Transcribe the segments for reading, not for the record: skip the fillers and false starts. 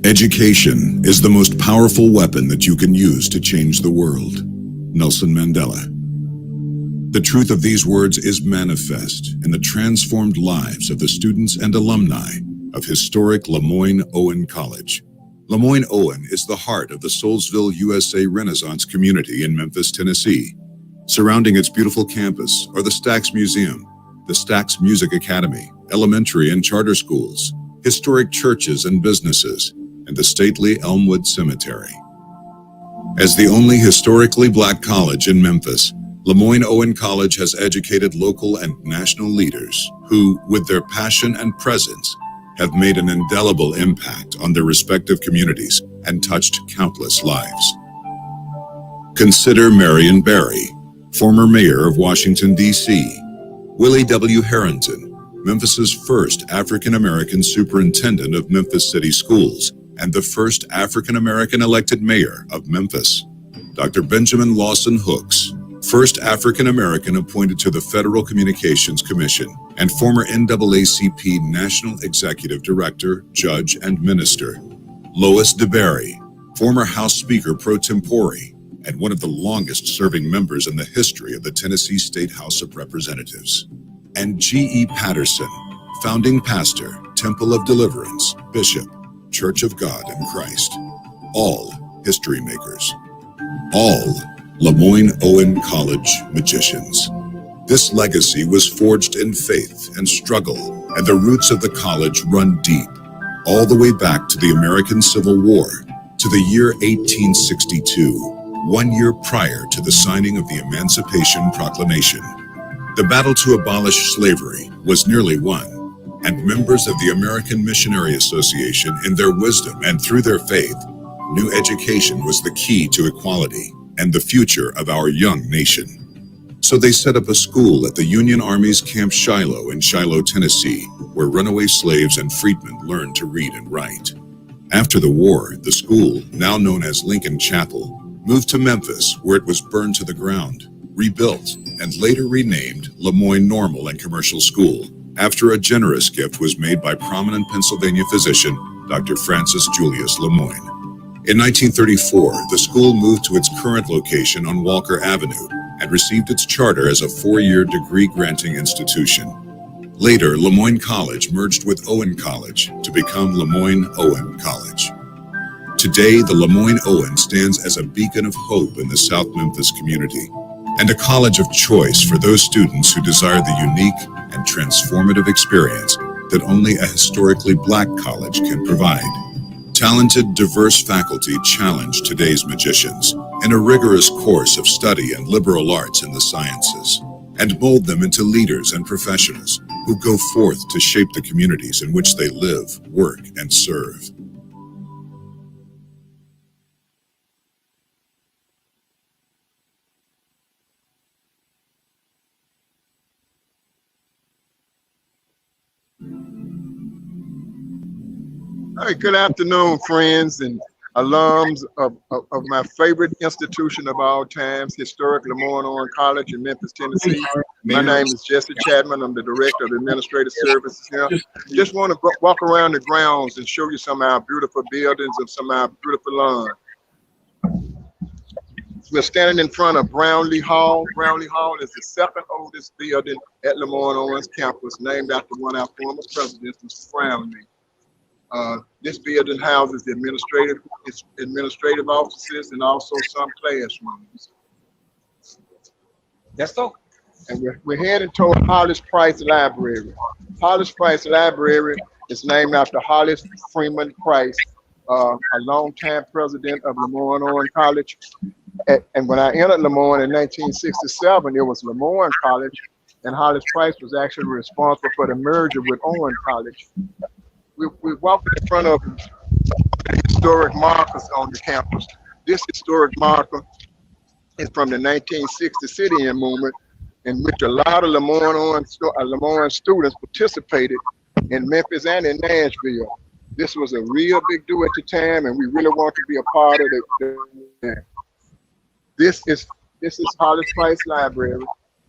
Education is the most powerful weapon that you can use to change the world. Nelson Mandela. The truth of these words is manifest in the transformed lives of the students and alumni of historic LeMoyne-Owen College. LeMoyne-Owen is the heart of the Soulsville, USA Renaissance community in Memphis, Tennessee. Surrounding its beautiful campus are the Stax Museum, the Stax Music Academy, elementary and charter schools, historic churches and businesses, and the stately Elmwood Cemetery. As the only historically Black college in Memphis, LeMoyne-Owen College has educated local and national leaders who, with their passion and presence, have made an indelible impact on their respective communities and touched countless lives. Consider Marion Barry, former mayor of Washington, D.C., Willie W. Harrington, Memphis's first African-American superintendent of Memphis City Schools, and the first African-American elected mayor of Memphis. Dr. Benjamin Lawson Hooks, first African-American appointed to the Federal Communications Commission, and former NAACP National Executive Director, Judge, and Minister. Lois DeBerry, former House Speaker pro tempore, and one of the longest-serving members in the history of the Tennessee State House of Representatives. And G.E. Patterson, founding pastor, Temple of Deliverance, Bishop, Church of God in Christ. All history makers. All LeMoyne-Owen College magicians. This legacy was forged in faith and struggle, and the roots of the college run deep, all the way back to the American Civil War, to the year 1862, 1 year prior to the signing of the Emancipation Proclamation. The battle to abolish slavery was nearly won, and members of the American Missionary Association, in their wisdom and through their faith, knew education was the key to equality and the future of our young nation. So they set up a school at the Union Army's Camp Shiloh in Shiloh, Tennessee, where runaway slaves and freedmen learned to read and write. After the war, the school, now known as Lincoln Chapel, moved to Memphis, where it was burned to the ground, rebuilt, and later renamed LeMoyne Normal and Commercial School, after a generous gift was made by prominent Pennsylvania physician, Dr. Francis Julius LeMoyne. In 1934, the school moved to its current location on Walker Avenue and received its charter as a 4-year degree-granting institution. Later, LeMoyne College merged with Owen College to become LeMoyne-Owen College. Today, the LeMoyne-Owen stands as a beacon of hope in the South Memphis community, and a college of choice for those students who desire the unique and transformative experience that only a historically Black college can provide. Talented, diverse faculty challenge today's magicians in a rigorous course of study and liberal arts in the sciences, and mold them into leaders and professionals who go forth to shape the communities in which they live, work, and serve. All right, good afternoon, friends and alums of my favorite institution of all times, historic LeMoyne-Owen College in Memphis, Tennessee. My name is Jessie Chapman. I'm the Director of Administrative Services here. Just want to walk around the grounds and show you some of our beautiful buildings and some of our beautiful lawns. We're standing in front of Brownlee Hall. Brownlee Hall is the second oldest building at LeMoyne-Owen's campus, named after one of our former presidents, Mr. Brownlee. This building houses the administrative offices and also some classrooms. Yes, sir. And we're heading toward Hollis Price Library. Hollis Price Library is named after Hollis Freeman Price, a longtime president of LeMoyne-Owen College. And when I entered LeMoyne in 1967, it was LeMoyne College, and Hollis Price was actually responsible for the merger with Owen College. We walked in front of the historic markers on the campus. This historic marker is from the 1960 City-In movement, in which a lot of LeMoyne students participated in Memphis and in Nashville. This was a real big deal at the time, and we really want to be a part of it. This is Hollis Price Library.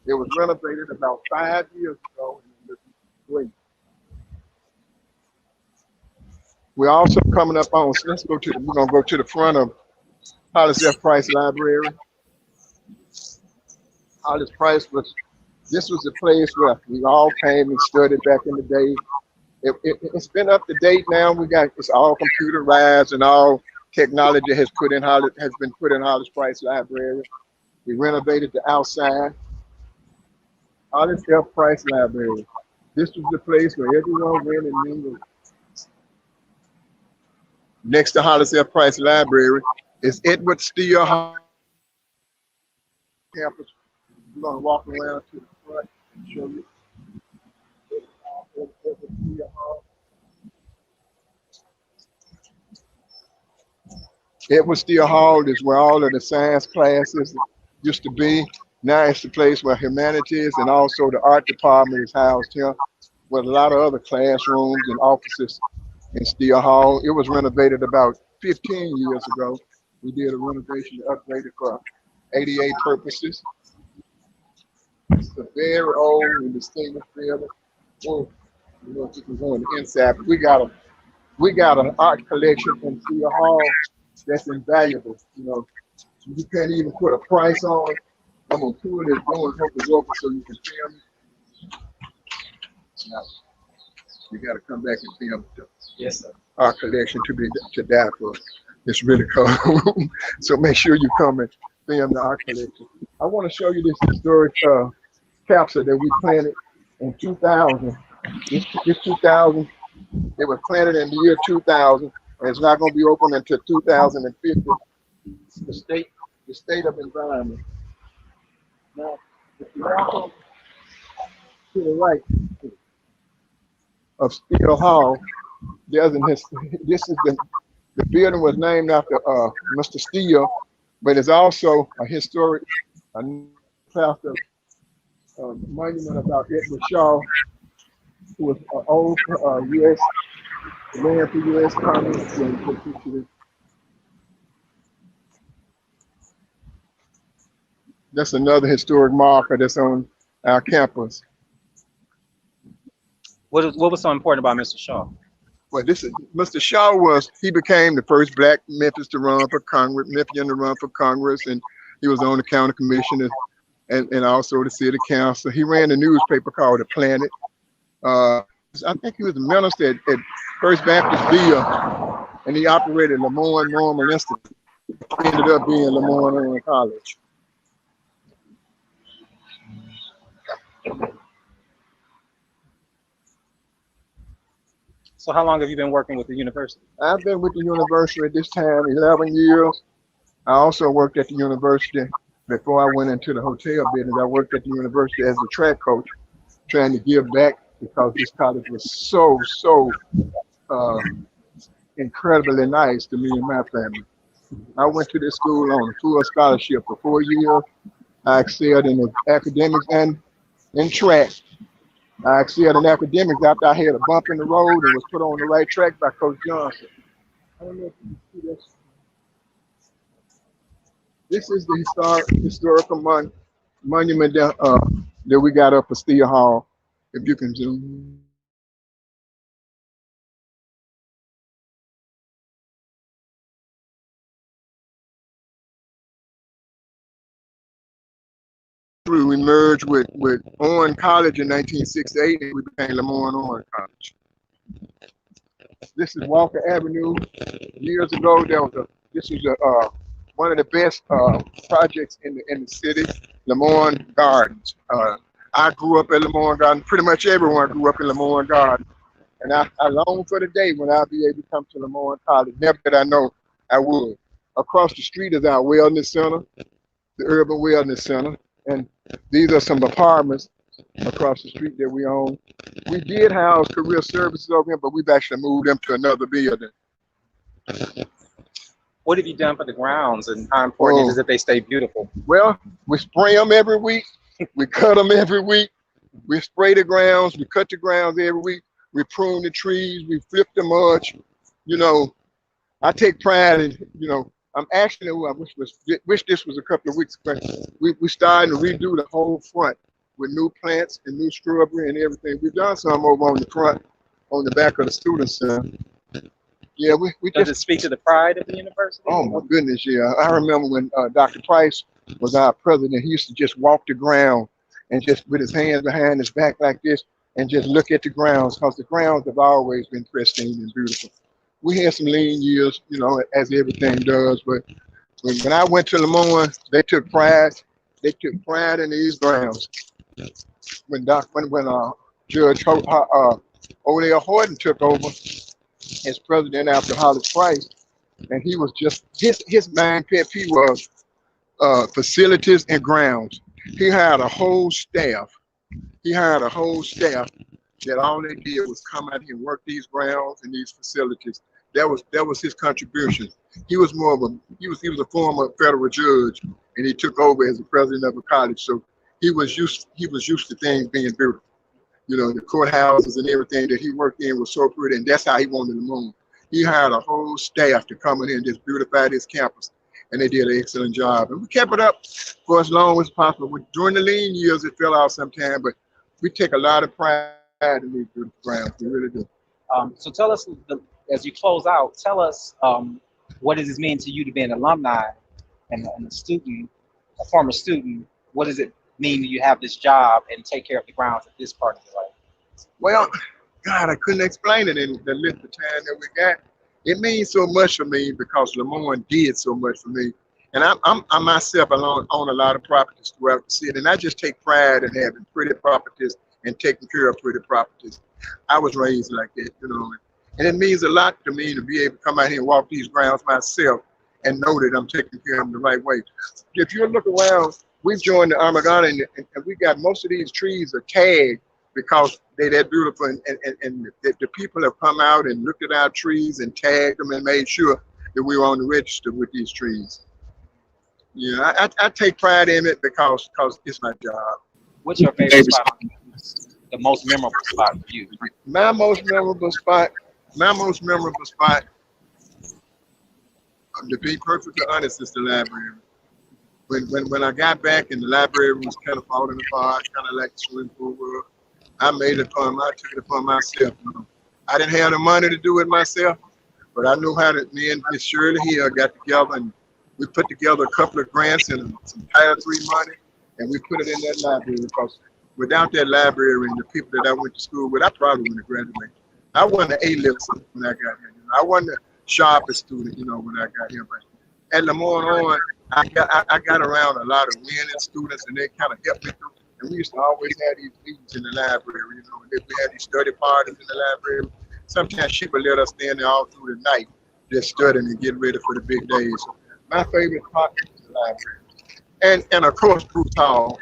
It was renovated about 5 years ago. We're also coming up on, so we're gonna go to the front of Hollis F. Price Library. Hollis Price this was the place where we all came and studied back in the day. It's been up to date now. It's all computerized and all technology has been put in Hollis Price Library. We renovated the outside. Hollis F. Price Library. This was the place where everyone went and mingled. Next to Hollis F. Price Library is Edward Steele Hall campus. We're going to walk around to the front and show you. Edward Steele Hall is where all of the science classes used to be. Now it's the place where humanities and also the art department is housed here, with a lot of other classrooms and offices in Steele Hall. It was renovated about 15 years ago. We did a renovation to upgrade it for ADA purposes. It's a very old and distinguished building. Oh, you know, if you can go on the inside, but we got an art collection in Steele Hall that's invaluable. You know, you can't even put a price on it. I'm gonna pull this door and hope it's open so you can film it. Now, you got to come back and film the art collection to die for. It's really cool. So make sure you come and film the art collection. I want to show you this historic capsule that we planted in 2000. This 2000, it was planted in the year 2000, and it's not going to be open until 2050. The state of environment. Now, if you walk to the right of Steele Hall, this is the building was named after Mr. Steele, but it's also a historic monument about Edward Shaw, who was an old U.S. ran for U.S. Congress. That's another historic marker that's on our campus. What was so important about Mr. Shaw? Well, Mr. Shaw he became the first black Memphis to run for Congress, Memphian to run for Congress, and he was on the county commission and also the city council. He ran a newspaper called The Planet. I think he was a minister at First Baptist Ville, and he operated LeMoyne Normal Institute. He ended up being LeMoyne-Owen College. So how long have you been working with the university? I've been with the university at this time 11 years. I also worked at the university before I went into the hotel business. I worked at the university as a track coach, trying to give back because this college was so incredibly nice to me and my family. I went to this school on a full scholarship for 4 years. I excelled in academics and in track. I excelled in academics after I had a bump in the road and was put on the right track by Coach Johnson. I don't know if you see this. This is the historical monument that we got up at Steel Hall. If you can zoom. We merged with Owen College in 1968 and we became LeMoyne-Owen College. This is Walker Avenue. Years ago, this was one of the best projects in the city, LeMoyne Gardens. I grew up at LeMoyne Gardens. Pretty much everyone grew up in LeMoyne Gardens. And I long for the day when I'll be able to come to LeMoyne College. Never did I know I would. Across the street is our wellness center, the Urban Wellness Center. And these are some apartments across the street that we own. We did house career services over here, but we've actually moved them to another building. What have you done for the grounds, and how important is it that they stay beautiful? Well, we spray them every week. We cut them every week. We spray the grounds. We cut the grounds every week. We prune the trees. We flip the mulch. You know, I take pride in, you know, I'm actually, I wish this was a couple of weeks ago. We started to redo the whole front with new plants and new shrubbery and everything. We've done some over on the front, on the back of the student center. Yeah, we Does it speak to the pride of the university? Oh my goodness, yeah. I remember when Dr. Price was our president, he used to just walk the ground and just with his hands behind his back like this and just look at the grounds, because the grounds have always been pristine and beautiful. We had some lean years, you know, as everything does, but when I went to LeMoyne, they took pride in these grounds. When Judge Odell Horton took over as president after Hollis Price, and he was just, his main pet peeve was facilities and grounds. He hired a whole staff. That all they did was come out here and work these grounds and these facilities. That was his contribution. He was he was a former federal judge, and he took over as the president of a college. So he was used to things being beautiful. You know, the courthouses and everything that he worked in was so pretty, and that's how he wanted to move. He hired a whole staff to come in here and just beautify this campus, and they did an excellent job. And we kept it up for as long as possible. During the lean years, it fell out sometime, but we take a lot of pride in these beautiful grounds. We really do. So tell us, as you close out, tell us what does this mean to you to be an alumni and a student, a former student? What does it mean that you have this job and take care of the grounds at this part of your life? Well, God, I couldn't explain it in the little time that we got. It means so much for me because LeMoyne did so much for me. And I myself own a lot of properties throughout the city, and I just take pride in having pretty properties and taking care of pretty properties. I was raised like that, you know. And it means a lot to me to be able to come out here and walk these grounds myself and know that I'm taking care of them the right way. If you look around, we've joined the Armageddon, and we got most of these trees are tagged because they're that beautiful, and the people have come out and looked at our trees and tagged them and made sure that we were on the register with these trees. Yeah, I take pride in it because it's my job. What's your favorite spot? The most memorable spot for you? My most memorable spot, to be perfectly honest, is the library. When I got back and the library was kind of falling apart, kind of like the swimming pool world, I took it upon myself. You know. I didn't have the money to do it myself, but I knew how to. Me and Miss Shirley here got together and we put together a couple of grants and some Title III money, and we put it in that library because without that library and the people that I went to school with, I probably wouldn't have graduated. I wasn't an A-list when I got here. You know. I wasn't the sharpest student, you know, when I got here. But at LeMoyne-Owen, I got around a lot of winning students, and they kind of helped me through. And we used to always have these meetings in the library, you know. We had these study parties in the library. Sometimes she would let us stand there all through the night, just studying and getting ready for the big days. So my favorite part is the library. And of course, Bruce Hall,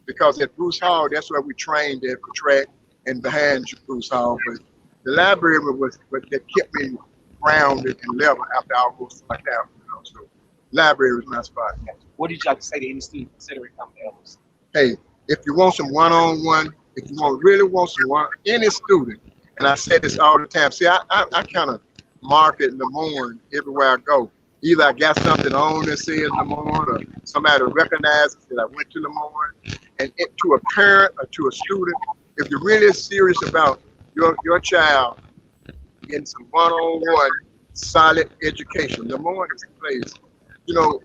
because at Bruce Hall, that's where we trained at for track and behind Bruce Hall. But the library was what that kept me grounded and level after I almost like out, you know. So library was my spot. What did you like to say to any student considering coming to Ellis? Hey, if you want some one-on-one If you really want someone, any student, and I say this all the time. See, I kind of market LeMoyne everywhere I go. Either I got something on that says LeMoyne, or somebody recognizes that I went to LeMoyne. And to a parent or to a student, if you're really serious about your child getting some one-on-one solid education, LeMoyne is the place. You know,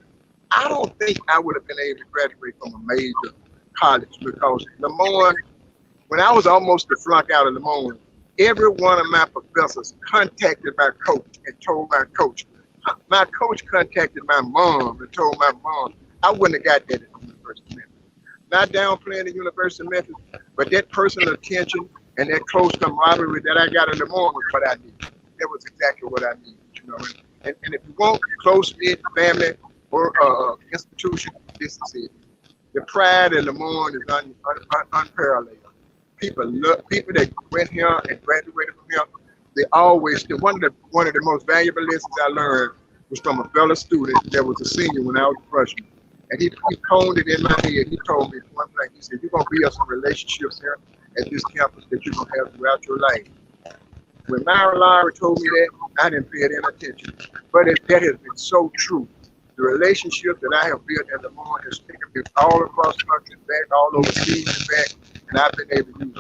I don't think I would have been able to graduate from a major college because LeMoyne, when I was almost to flunk out of LeMoyne, every one of my professors contacted my coach and told my coach. My coach contacted my mom and told my mom. I wouldn't have got that at the University of Memphis. Not downplaying the University of Memphis, but that personal attention and that close camaraderie that I got in LeMoyne was what I needed. That was exactly what I needed, you know. And if you want close-knit family or institution, this is it. The pride in LeMoyne is unparalleled. People that went here and graduated from here. They always one of the most valuable lessons I learned was from a fellow student that was a senior when I was a freshman, and he honed it in my head. He told me one thing. He said, "You're gonna build some relationships here at this campus that you're gonna have throughout your life." When Myra Lowry told me that, I didn't pay it any attention, but that has been so true. The relationship that I have built at LeMoyne has taken me all across the country and back, all overseas and back, and I've been able to use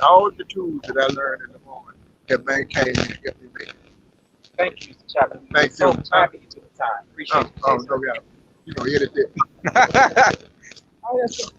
all the tools that I learned at LeMoyne have maintained and kept me making. Thank you, Mr. Chapman. Thank so you. happy you took the time. Appreciate it. Oh, no, yeah. You know, edit it. Oh, yes, sir.